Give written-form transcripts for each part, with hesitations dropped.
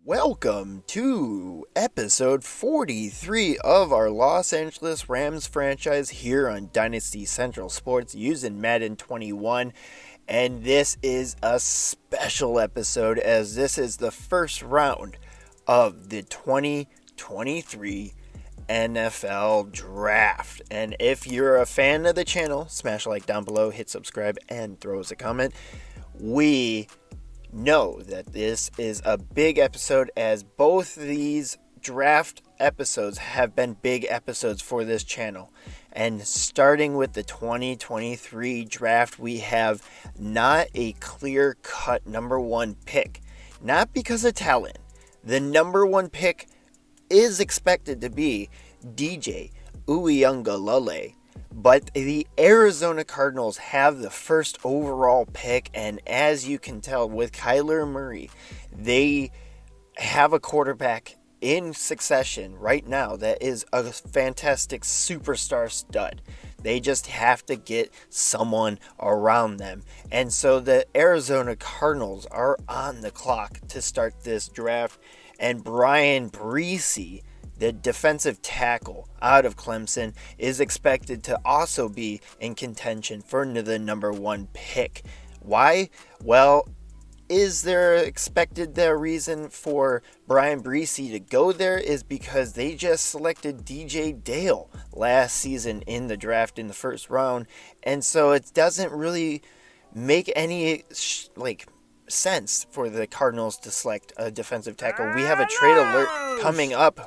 Welcome to episode 43 of our Los Angeles Rams franchise here on DynastyCentral Sports using Madden 21. And this is a special episode as this is the first round of the 2023 NFL Draft. And if you're a fan of the channel, smash a like down below, hit subscribe, and throw us a comment. We know that this is a big episode as both these draft episodes have been big episodes for this channel. And starting with the 2023 draft, we have not a clear-cut number one pick. Not because of talent. The number one pick is expected to be DJ Uiagalelei. But the Arizona Cardinals have the first overall pick, and as you can tell with Kyler Murray, they have a quarterback in succession right now that is a fantastic superstar stud. They just have to get someone around them. And so the Arizona Cardinals are on the clock to start this draft, and Bryan Bresee, the defensive tackle out of Clemson, is expected to also be in contention for the number one pick. Why? Well, is there expected the reason for Bryan Bresee to go there is because they just selected DJ Dale last season in the draft in the first round. And so it doesn't really make any sense for the Cardinals to select a defensive tackle. We have a trade alert coming up.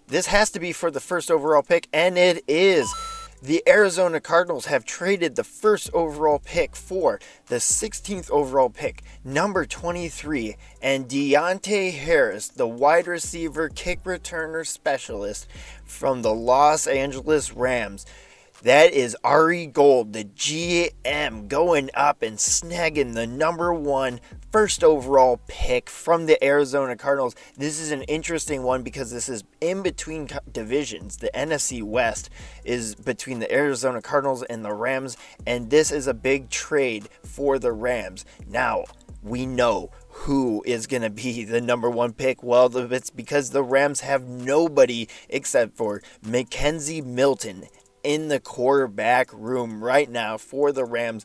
This has to be for the first overall pick, and it is. The Arizona Cardinals have traded the first overall pick for the 16th overall pick, number 23, and Deontay Harris, the wide receiver kick returner specialist from the Los Angeles Rams. That is Ari Gold, the GM, going up and snagging the number one first overall pick from the Arizona Cardinals. This is an interesting one because this is in between divisions. The NFC West is between the Arizona Cardinals and the Rams, and this is a big trade for the Rams. Now, we know who is going to be the number one pick. Well, it's because the Rams have nobody except for Mackenzie Milton in the quarterback room right now for the Rams.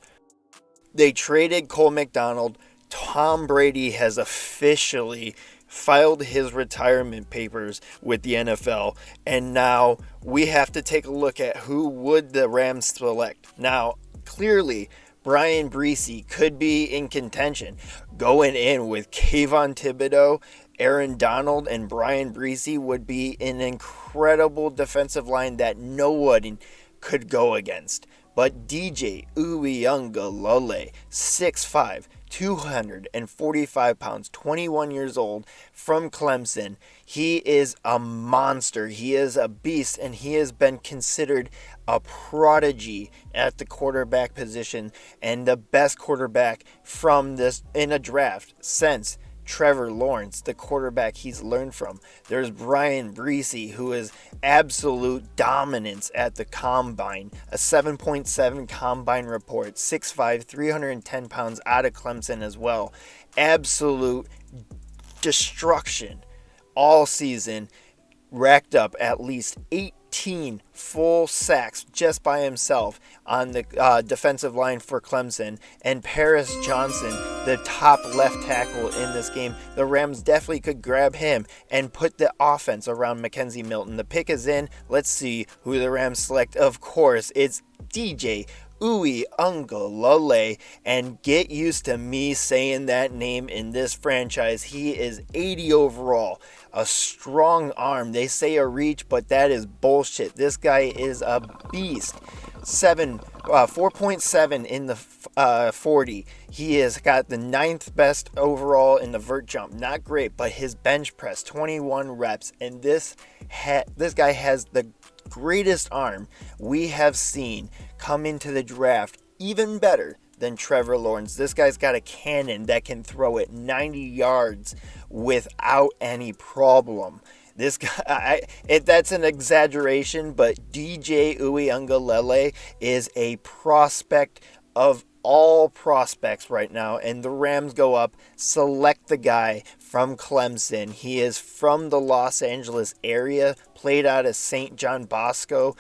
They traded Cole McDonald. Tom Brady has officially filed his retirement papers with the NFL, and now we have to take a look at who would the Rams select. Now, clearly, Bryan Bresee could be in contention. Going in with Kayvon Thibodeau, Aaron Donald, and Bryan Bresee would be an incredible defensive line that no one could go against. But DJ Uiagalelei, 6'5", 245 pounds, 21 years old, from Clemson. He is a monster. He is a beast, and he has been considered a prodigy at the quarterback position and the best quarterback from this in a draft since Trevor Lawrence, the quarterback he's learned from. There's Bryan Bresee, who is absolute dominance at the combine. A 7.7 combine report, 6'5", 310 pounds out of Clemson as well. Absolute destruction all season. Racked up at least 18 full sacks just by himself on the defensive line for Clemson. And Paris Johnson, the top left tackle in this game. The Rams definitely could grab him and put the offense around Mackenzie Milton. The pick is in. Let's see who the Rams select. Of course, it's DJ Uiagalelei, and get used to me saying that name in this franchise. He is 80 overall, a strong arm. They say a reach, but that is bullshit. This guy is a beast. 4.7 in the 40. He has got the 9th best overall in the vert jump. Not great, but his bench press, 21 reps, and this guy has the greatest arm we have seen come into the draft, even better than Trevor Lawrence. This guy's got a cannon that can throw it 90 yards without any problem. This guy, that's an exaggeration, but DJ Uiagalelei is a prospect of all prospects right now, and the Rams go up, select the guy from Clemson. He is from the Los Angeles area, played out of St. John Bosco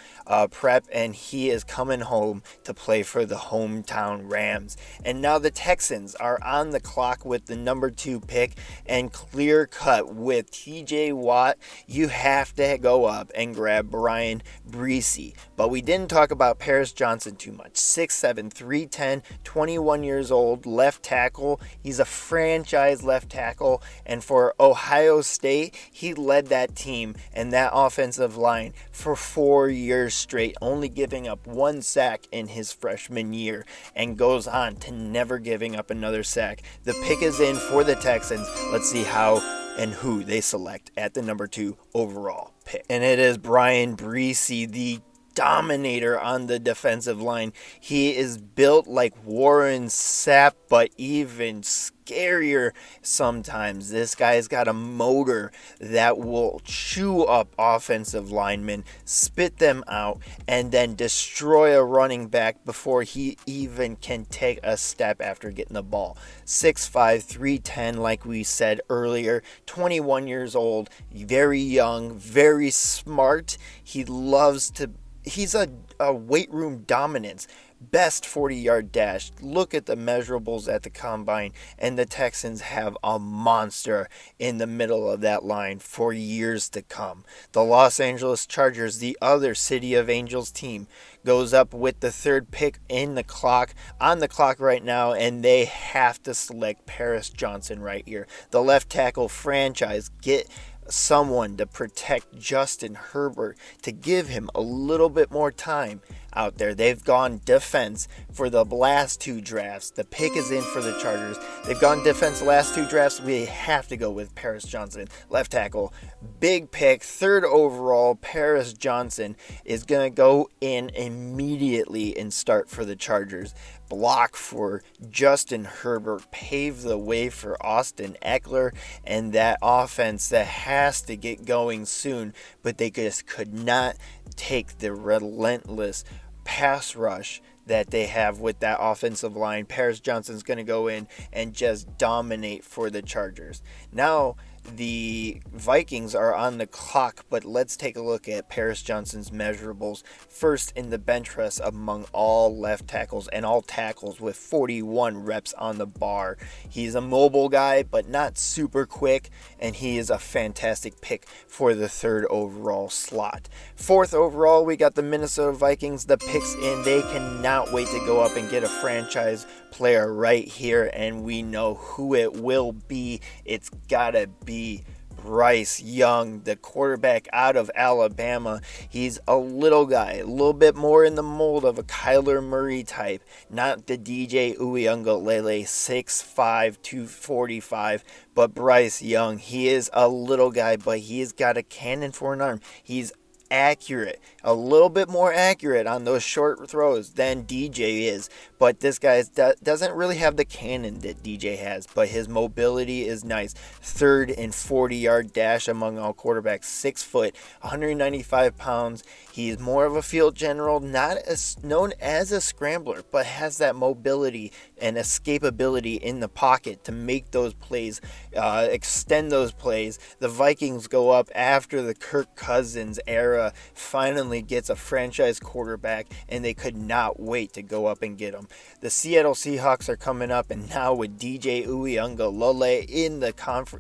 Prep, and he is coming home to play for the hometown Rams. And now the Texans are on the clock with the number 2 pick, and clear cut with TJ Watt, you have to go up and grab Brian Breesy. But we didn't talk about Paris Johnson too much. 6'7", 310, 21 years old, left tackle. He's a franchise left tackle, and for Ohio State, he led that team and that offensive line for 4 years straight, only giving up 1 sack in his freshman year, and goes on to never giving up another sack. The pick is in for the Texans. Let's see how and who they select at the number 2 overall pick. And it is Brian Breesy, the dominator on the defensive line. He is built like Warren Sapp, but even scarier sometimes. This guy's got a motor that will chew up offensive linemen, spit them out, and then destroy a running back before he even can take a step after getting the ball. 6'5", 310, like we said earlier, 21 years old, very young, very smart. He's a weight room dominance. Best 40-yard dash. Look at the measurables at the combine, and the Texans have a monster in the middle of that line for years to come. The Los Angeles Chargers, the other City of Angels team, goes up with the 3rd pick on the clock right now, and they have to select Paris Johnson right here. The left tackle franchise, get someone to protect Justin Herbert, to give him a little bit more time out there. They've gone defense for the last 2 drafts. The pick is in for the Chargers. They've gone defense the last 2 drafts. We have to go with Paris Johnson, left tackle. Big pick, 3rd overall. Paris Johnson is going to go in immediately and start for the Chargers. Block for Justin Herbert, pave the way for Austin Eckler, and that offense that has to get going soon, but they just could not take the relentless pass rush that they have with that offensive line. Paris Johnson's going to go in and just dominate for the Chargers. Now, the Vikings are on the clock, but let's take a look at Paris Johnson's measurables. First in the bench press among all left tackles and all tackles with 41 reps on the bar. He's a mobile guy, but not super quick, and he is a fantastic pick for the 3rd overall slot. 4th overall, we got the Minnesota Vikings. The pick's in. They cannot wait to go up and get a franchise player right here, and we know who it will be. It's gotta be Bryce Young, the quarterback out of Alabama. He's a little guy, a little bit more in the mold of a Kyler Murray type, not the DJ Uiagalelei 6'5", 245, but Bryce Young. He is a little guy, but he's got a cannon for an arm. He's accurate, a little bit more accurate on those short throws than DJ is, but this guy doesn't really have the cannon that DJ has, but his mobility is nice. 3rd and 40-yard dash among all quarterbacks, 6 foot, 195 pounds. He's more of a field general, not as known as a scrambler, but has that mobility and escapability in the pocket to make those plays, extend those plays. The Vikings go up after the Kirk Cousins era finally gets a franchise quarterback, and they could not wait to go up and get him. The Seattle Seahawks are coming up, and now with DJ Uiagalelei in the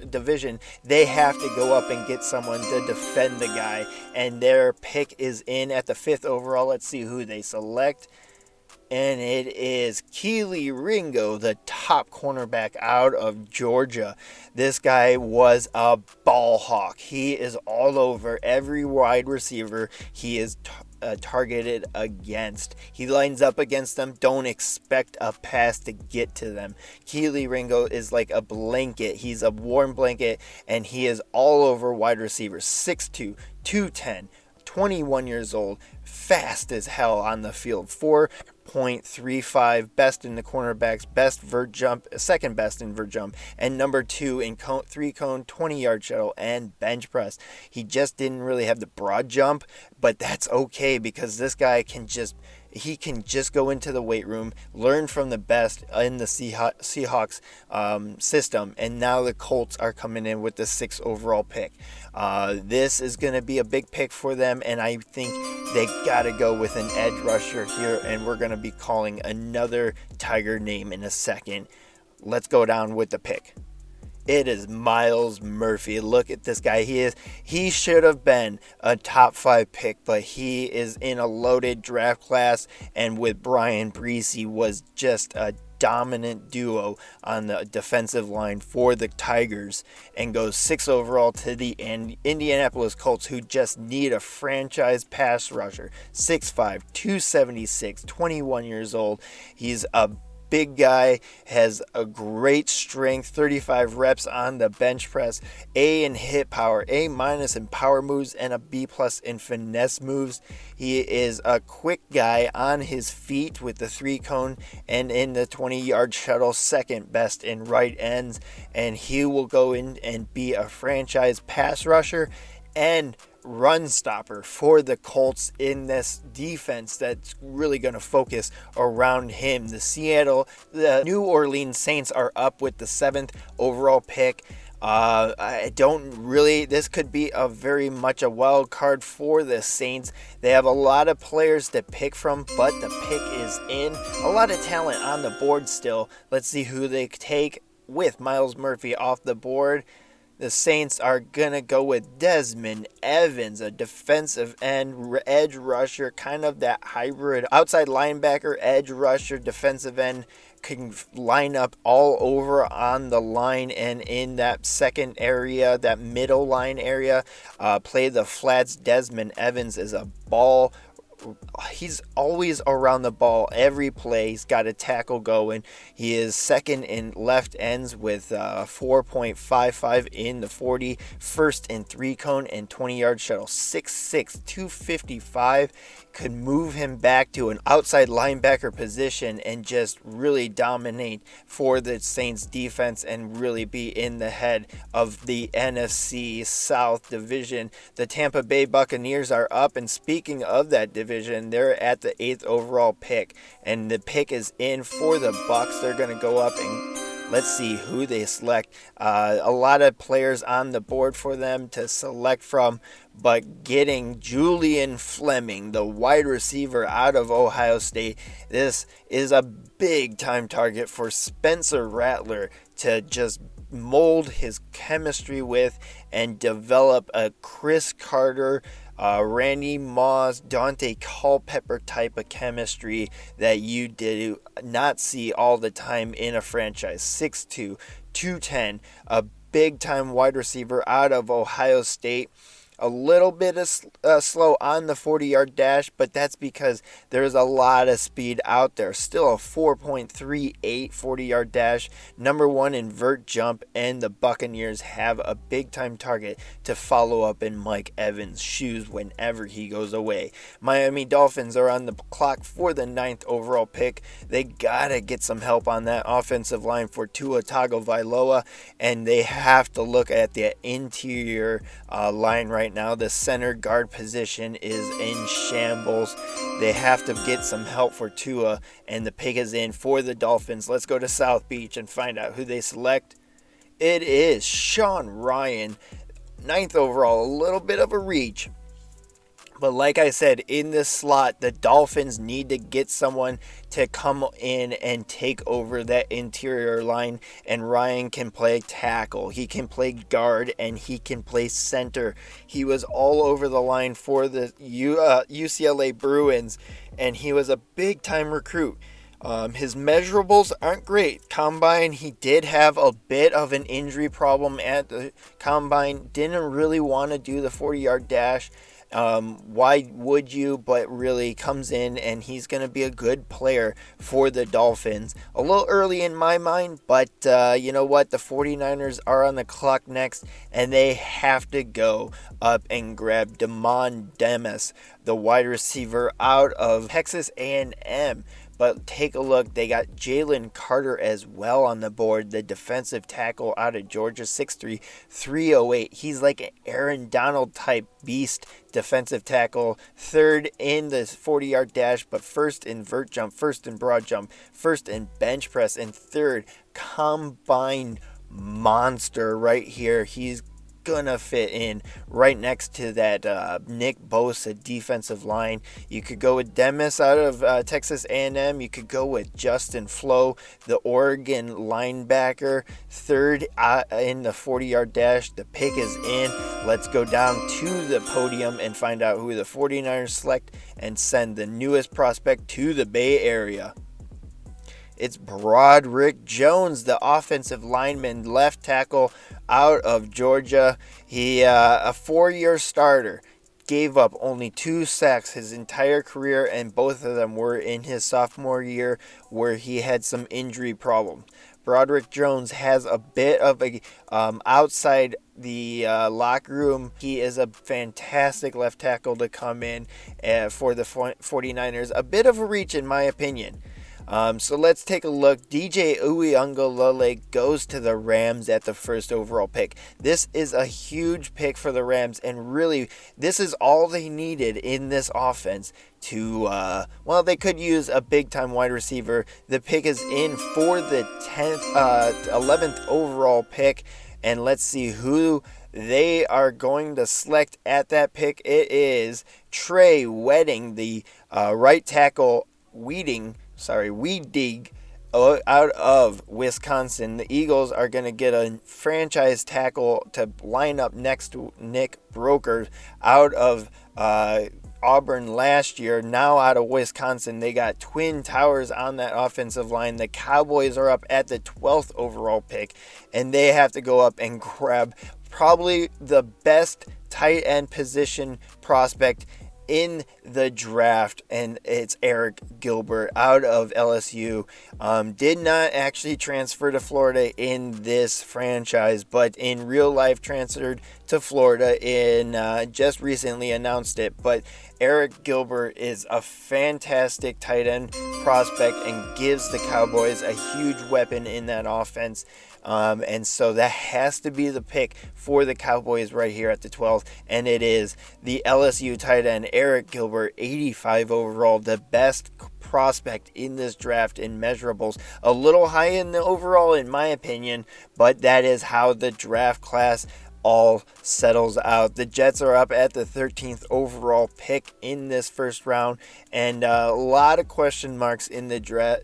division, they have to go up and get someone to defend the guy, and their pick is in at the 5th overall. Let's see who they select. And it is Kelee Ringo, the top cornerback out of Georgia. This guy was a ball hawk. He is all over every wide receiver he is targeted against. He lines up against them. Don't expect a pass to get to them. Kelee Ringo is like a blanket. He's a warm blanket, and he is all over wide receivers. 6'2", 210, 21 years old, fast as hell on the field. 4.35, best in the cornerbacks, best vert jump, second best in vert jump, and number 2 in 3-cone, 20-yard shuttle, and bench press. He just didn't really have the broad jump, but that's okay because this guy can just he can just go into the weight room, learn from the best in the Seahawks system, and now the Colts are coming in with the 6th overall pick. This is going to be a big pick for them, and I think they got to go with an edge rusher here, and we're going to be calling another Tiger name in a second. Let's go down with the pick. It is Myles Murphy. Look at this guy. He should have been a top 5 pick, but he is in a loaded draft class, and with Brian Breesy was just a dominant duo on the defensive line for the Tigers, and goes 6th overall to the Indianapolis Colts, who just need a franchise pass rusher. 6'5", 276, 21 years old. He's a big guy, has a great strength, 35 reps on the bench press, A in hit power, A- in power moves, and a B+ in finesse moves. He is a quick guy on his feet with the 3-cone and in the 20-yard shuttle, second best in right ends, and he will go in and be a franchise pass rusher and run stopper for the Colts in this defense that's really going to focus around him. The New Orleans Saints are up with the 7th overall pick. This could be very much a wild card for the Saints. They have a lot of players to pick from, but the pick is in. A lot of talent on the board still. Let's see who they take with Myles Murphy off the board. The Saints are going to go with Desmond Evans, a defensive end edge rusher, kind of that hybrid outside linebacker, edge rusher, defensive end, can line up all over on the line and in that second area, that middle line area, play the flats. Desmond Evans is a ball. He's always around the ball every play. He's got a tackle going. He is second in left ends with 4.55 in the 40, first in 3-cone and 20-yard shuttle. 6'6", 255. Could move him back to an outside linebacker position and just really dominate for the Saints defense and really be in the head of the NFC South division. The Tampa Bay Buccaneers are up, and speaking of that division, they're at the 8th overall pick, and the pick is in for the Bucs. They're going to go up, and let's see who they select. A lot of players on the board for them to select from, but getting Julian Fleming, the wide receiver out of Ohio State, this is a big-time target for Spencer Rattler to just mold his chemistry with and develop a Chris Carter, Randy Moss, Dante Culpepper type of chemistry that you do not see all the time in a franchise. 6'2", 210, a big-time wide receiver out of Ohio State. A little bit of slow on the 40-yard dash, but that's because there's a lot of speed out there. Still a 4.38 40-yard dash, number 1 in vert jump, and the Buccaneers have a big-time target to follow up in Mike Evans' shoes whenever he goes away. Miami Dolphins are on the clock for the 9th overall pick. They gotta get some help on that offensive line for Tua Tagovailoa, and they have to look at the interior line right now. The center guard position is in shambles. They have to get some help for Tua, and the pick is in for the Dolphins. Let's go to South Beach and find out who they select. It is Sean Ryan, 9th overall, a little bit of a reach. But like I said, in this slot, the Dolphins need to get someone to come in and take over that interior line, and Ryan can play tackle, he can play guard, and he can play center. He was all over the line for the UCLA Bruins, and he was a big-time recruit. His measurables aren't great. Combine, he did have a bit of an injury problem at the Combine. Didn't really want to do the 40-yard dash. Why would you? But really comes in, and he's going to be a good player for the Dolphins. A little early in my mind, but you know what? The 49ers are on the clock next, and they have to go up and grab Damon Demas, the wide receiver out of Texas A&M. But take a look. They got Jalen Carter as well on the board, the defensive tackle out of Georgia, 6'3", 308. He's like an Aaron Donald type beast defensive tackle. Third in the 40-yard dash, but first in vert jump, first in broad jump, first in bench press, and third combine monster right here. He's gonna fit in right next to that Nick Bosa defensive line. You could go with Demis out of Texas A&M. You could go with Justin Flo, the Oregon linebacker, third in the 40-yard dash. The pick is in. Let's go down to the podium and find out who the 49ers select and send the newest prospect to the Bay Area. It's Broderick Jones, the offensive lineman, left tackle out of Georgia. He a 4-year starter, gave up only 2 sacks his entire career, and both of them were in his sophomore year where he had some injury problems. Broderick Jones has a bit of a outside the locker room. He is a fantastic left tackle to come in for the 49ers. A bit of a reach in my opinion. So let's take a look. DJ Uiagalelei goes to the Rams at the first overall pick. This is a huge pick for the Rams, and really, this is all they needed in this offense to, they could use a big-time wide receiver. The pick is in for the 11th overall pick, and let's see who they are going to select at that pick. It is Trey Wedding, the right tackle, Weeding out of Wisconsin. The Eagles are going to get a franchise tackle to line up next to Nick Broker out of Auburn last year. Now out of Wisconsin. They got twin towers on that offensive line. The Cowboys are up at the 12th overall pick, and they have to go up and grab probably the best tight end position prospect in the draft, and it's Eric Gilbert out of LSU. Did not actually transfer to Florida in this franchise, but in real life transferred to Florida in just recently announced it. But Eric Gilbert is a fantastic tight end prospect and gives the Cowboys a huge weapon in that offense. And so that has to be the pick for the Cowboys right here at the 12th. And it is the LSU tight end, Eric Gilbert, 85 overall, the best prospect in this draft in measurables. A little high in the overall, in my opinion, but that is how the draft class all settles out. The Jets are up at the 13th overall pick in this first round, and a lot of question marks in the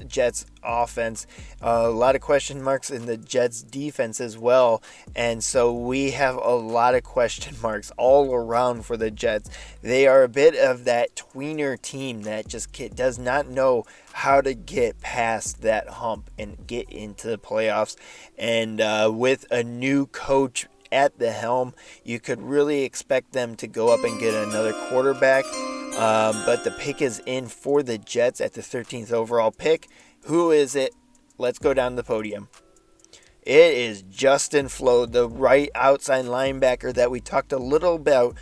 Jets offense, a lot of question marks in the Jets defense as well, and so we have a lot of question marks all around for the Jets. They are a bit of that tweener team that just does not know how to get past that hump and get into the playoffs, and with a new coach at the helm, you could really expect them to go up and get another quarterback. But the pick is in for the Jets at the 13th overall pick. Who is it? Let's go down the podium. It is Justin Flo, the right outside linebacker that we talked a little about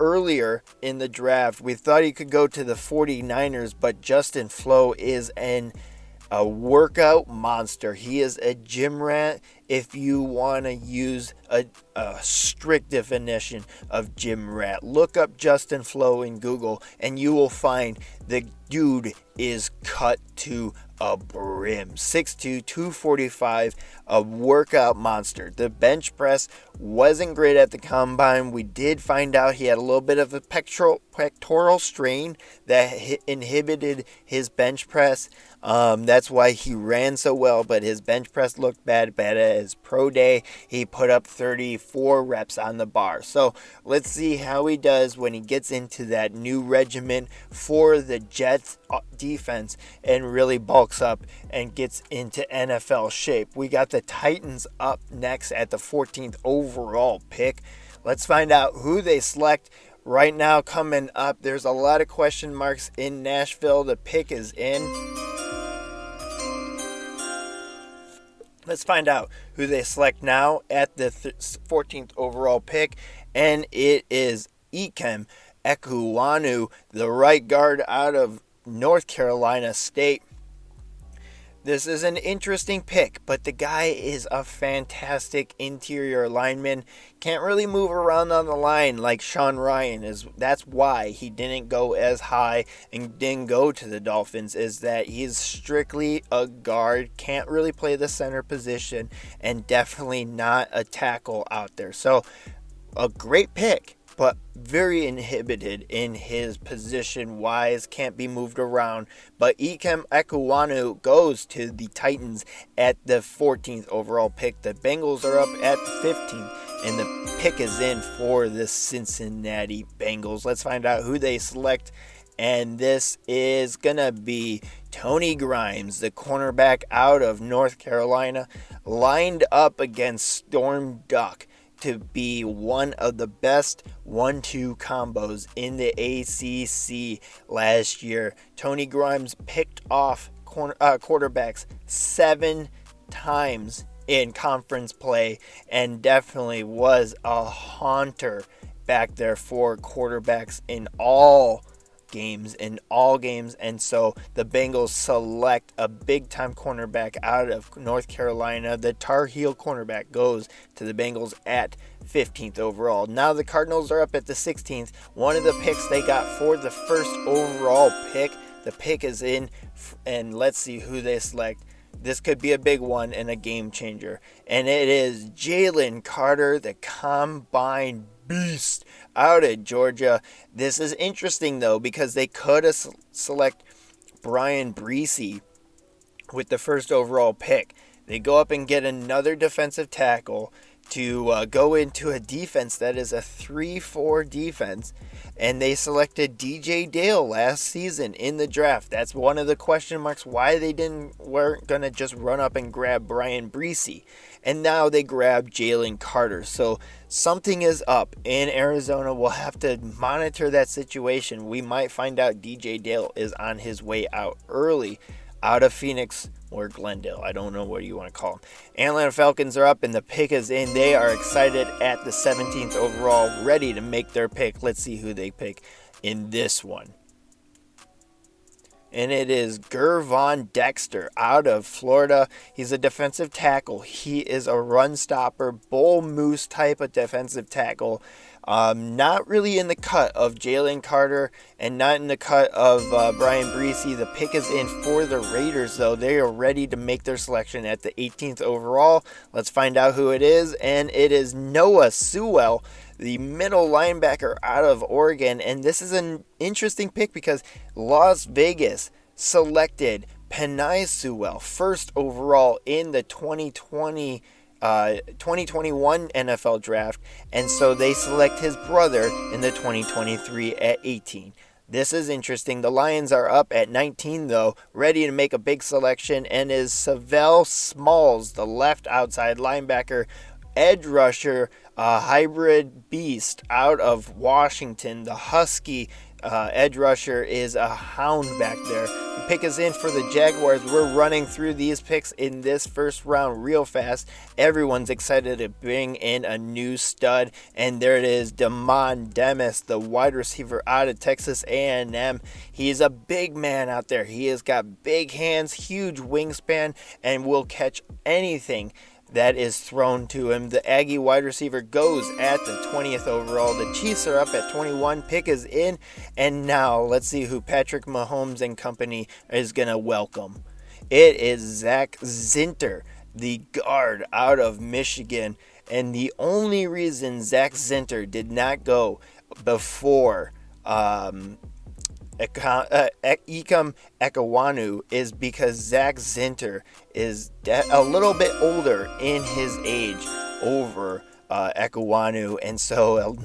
earlier in the draft. We thought he could go to the 49ers, but Justin Flo is a workout monster. He is a gym rat. If you want to use a strict definition of gym rat, look up Justin Flo in Google and you will find the dude is cut to a brim. 6'2", 245, a workout monster. The bench press wasn't great at the combine. We did find out he had a little bit of a pectoral strain that inhibited his bench press. That's why he ran so well, but his bench press looked bad at his pro day. He put up 34 reps on the bar. So let's see how he does when he gets into that new regimen for the Jets defense and really bulks up and gets into NFL shape. We got the Titans up next at the 14th overall pick. Let's find out who they select. Right now coming up, there's a lot of question marks in Nashville. The pick is in. Let's find out who they select now at the 14th overall pick, and it is Ekem Ekuanu, the right guard out of North Carolina State. This is an interesting pick, but the guy is a fantastic interior lineman. Can't really move around on the line like Sean Ryan is. That's why he didn't go as high and didn't go to the Dolphins, is that he's strictly a guard, can't really play the center position, and definitely not a tackle out there. So a great pick, but very inhibited in his position-wise, can't be moved around. But Ekem Ekuanu goes to the Titans at the 14th overall pick. The Bengals are up at 15th, and the pick is in for the Cincinnati Bengals. Let's find out who they select, and this is going to be Tony Grimes, the cornerback out of North Carolina, lined up against Storm Duck to be one of the best 1-2 combos in the ACC last year. Tony Grimes picked off quarterbacks 7 times in conference play and definitely was a haunter back there for quarterbacks in all games, and so the Bengals select a big-time cornerback out of North Carolina. The Tar Heel cornerback goes to the Bengals at 15th overall. Now the Cardinals are up at the 16th. One of the picks they got for the first overall pick. The pick is in, and let's see who they select. This could be a big one and a game changer, and it is Jalen Carter, the combine beast out of Georgia. This is interesting though, because they could have select Brian Breesy with the first overall pick. They go up and get another defensive tackle to go into a defense that is a 3-4 defense, and they selected DJ Dale last season in the draft. That's one of the question marks why they weren't going to just run up and grab Brian Breesy. And now they grab Jalen Carter. So something is up in Arizona. We'll have to monitor that situation. We might find out DJ Dale is on his way out early out of Phoenix or Glendale. I don't know what you want to call them. Atlanta Falcons are up and the pick is in. They are excited at the 17th overall, ready to make their pick. Let's see who they pick in this one. And it is Gervon Dexter out of Florida. He's a defensive tackle. He is a run stopper, bull moose type of defensive tackle. Not really in the cut of Jalen Carter and not in the cut of Brian Breesy. The pick is in for the Raiders, though. They are ready to make their selection at the 18th overall. Let's find out who it is, and it is Noah Sewell, the middle linebacker out of Oregon. And this is an interesting pick because Las Vegas selected Penei Sewell first overall in the 2021 NFL draft, and so they select his brother in the 2023 at 18. This is interesting. The Lions are up at 19, though, ready to make a big selection, and is Savell Smalls, the left outside linebacker, edge rusher, a hybrid beast out of Washington. The Husky edge rusher is a hound back there. The pick is in for the Jaguars. We're running through these picks in this first round real fast. Everyone's excited to bring in a new stud, and there it is, Damon Demis, the wide receiver out of Texas A&M. He's a big man out there. He has got big hands, huge wingspan, and will catch anything that is thrown to him. The Aggie wide receiver goes at the 20th overall. The Chiefs are up at 21. Pick is in. And now let's see who Patrick Mahomes and company is going to welcome. It is Zach Zinter, the guard out of Michigan. And the only reason Zach Zinter did not go before Ekem Ekuanu is because Zach Zinter is a little bit older in his age over Ekuanu, and so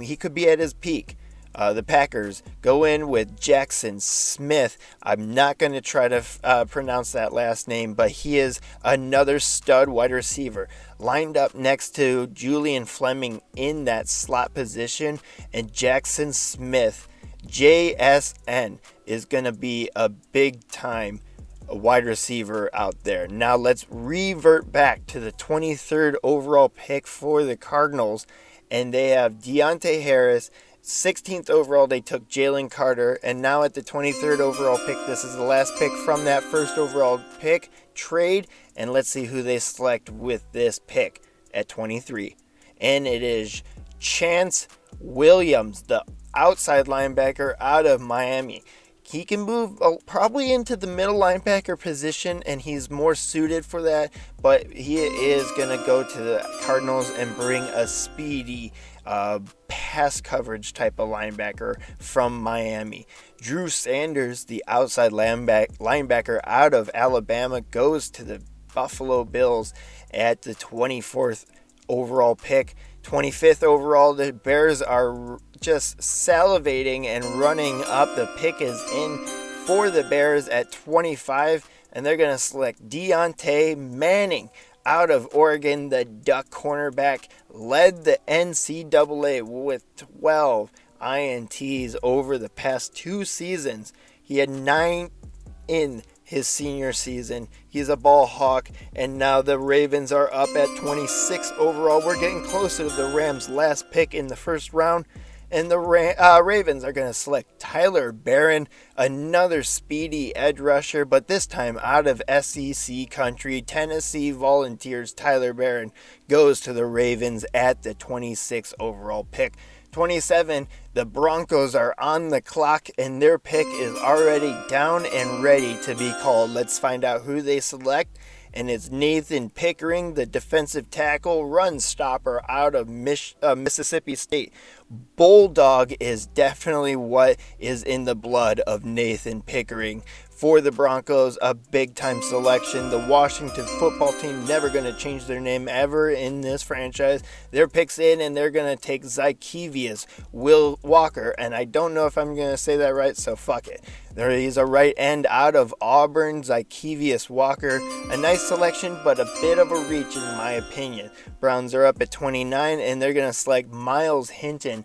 he could be at his peak. The Packers go in with Jackson Smith. I'm not going to try to pronounce that last name, but he is another stud wide receiver lined up next to Julian Fleming in that slot position, and Jackson Smith, JSN, is going to be a big-time wide receiver out there. Now let's revert back to the 23rd overall pick for the Cardinals, and they have Deontay Harris, 16th overall, they took Jalen Carter. And now at the 23rd overall pick, this is the last pick from that first overall pick trade. And let's see who they select with this pick at 23. And it is Chance Williams, the outside linebacker out of Miami. He can move probably into the middle linebacker position, and he's more suited for that. But he is going to go to the Cardinals and bring a speedy pass coverage type of linebacker from Miami. Drew Sanders, the outside linebacker out of Alabama, goes to the Buffalo Bills at the 24th overall pick. 25th overall, the Bears are just salivating and running up. The pick is in for the Bears at 25, and they're going to select Deontay Manning out of Oregon. The Duck cornerback led the NCAA with 12 INTs over the past 2 seasons. He had 9 in his senior season. He's a ball hawk, and now the Ravens are up at 26 overall. We're getting closer to the Rams' last pick in the first round, and the Ravens are going to select Tyler Barron, another speedy edge rusher, but this time out of SEC country. Tennessee Volunteers Tyler Barron goes to the Ravens at the 26th overall pick. 27, the Broncos are on the clock, and their pick is already down and ready to be called. Let's find out who they select, and it's Nathan Pickering, the defensive tackle, run stopper out of Mississippi State. Bulldog is definitely what is in the blood of Nathan Pickering. For the Broncos, a big-time selection. The Washington football team never going to change their name ever in this franchise. Their pick's in, and they're going to take Zykevius Will Walker. And I don't know if I'm going to say that right, so fuck it. He's a right end out of Auburn, Zykevius Walker. A nice selection, but a bit of a reach in my opinion. Browns are up at 29, and they're going to select Miles Hinton.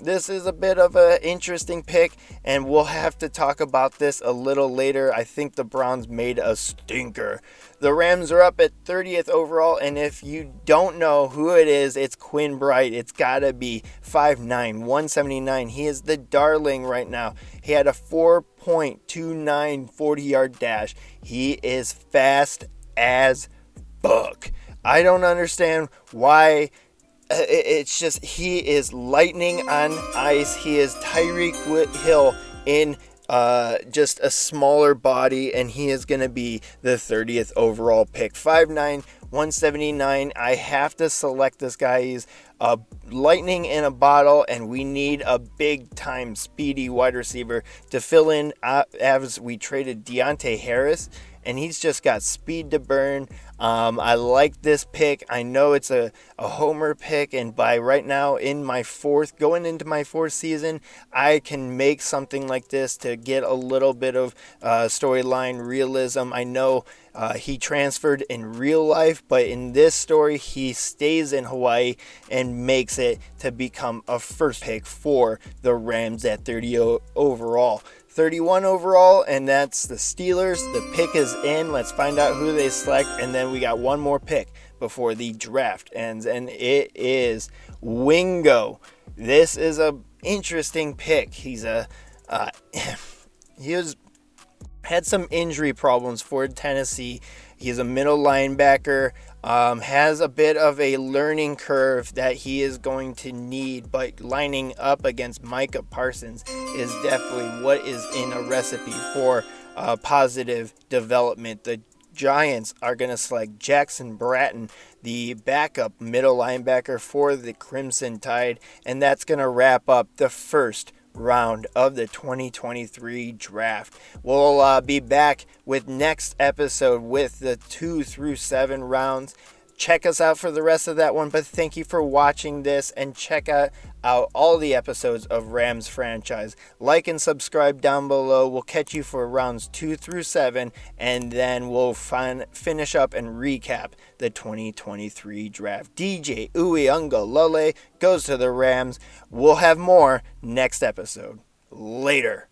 This is a bit of an interesting pick, and we'll have to talk about this a little later. I think the Browns made a stinker. The Rams are up at 30th overall, and if you don't know who it is, it's Quinn Bright. It's got to be 5'9", 179. He is the darling right now. He had a 4.29 40-yard dash. He is fast as fuck. I don't understand why. It's just, he is lightning on ice. He is Tyreek Hill in just a smaller body, and he is going to be the 30th overall pick. 5'9", 179. I have to select this guy. He's lightning in a bottle, and we need a big-time speedy wide receiver to fill in as we traded Deontay Harris, and he's just got speed to burn. I like this pick. I know it's a homer pick, and by right now going into my fourth season, I can make something like this to get a little bit of storyline realism. I know he transferred in real life, but in this story, he stays in Hawaii and makes it to become a first pick for the Rams at 30 overall. 31 overall, and that's the Steelers. The pick is in. Let's find out who they select, and then we got one more pick before the draft ends, and it is Wingo. This is a interesting pick. He had some injury problems for Tennessee. He's a middle linebacker, has a bit of a learning curve that he is going to need, but lining up against Micah Parsons is definitely what is in a recipe for positive development. The Giants are going to select Jackson Bratton, the backup middle linebacker for the Crimson Tide, and that's going to wrap up the first round of the 2023 draft. We'll be back with next episode with the 2 through 7 rounds. Check us out for the rest of that one, but thank you for watching this, and check out all the episodes of Rams franchise. Like and subscribe down below. We'll catch you for rounds 2 through 7, and then we'll finish up and recap the 2023 draft. DJ Uiagalelei goes to the Rams. We'll have more next episode. Later.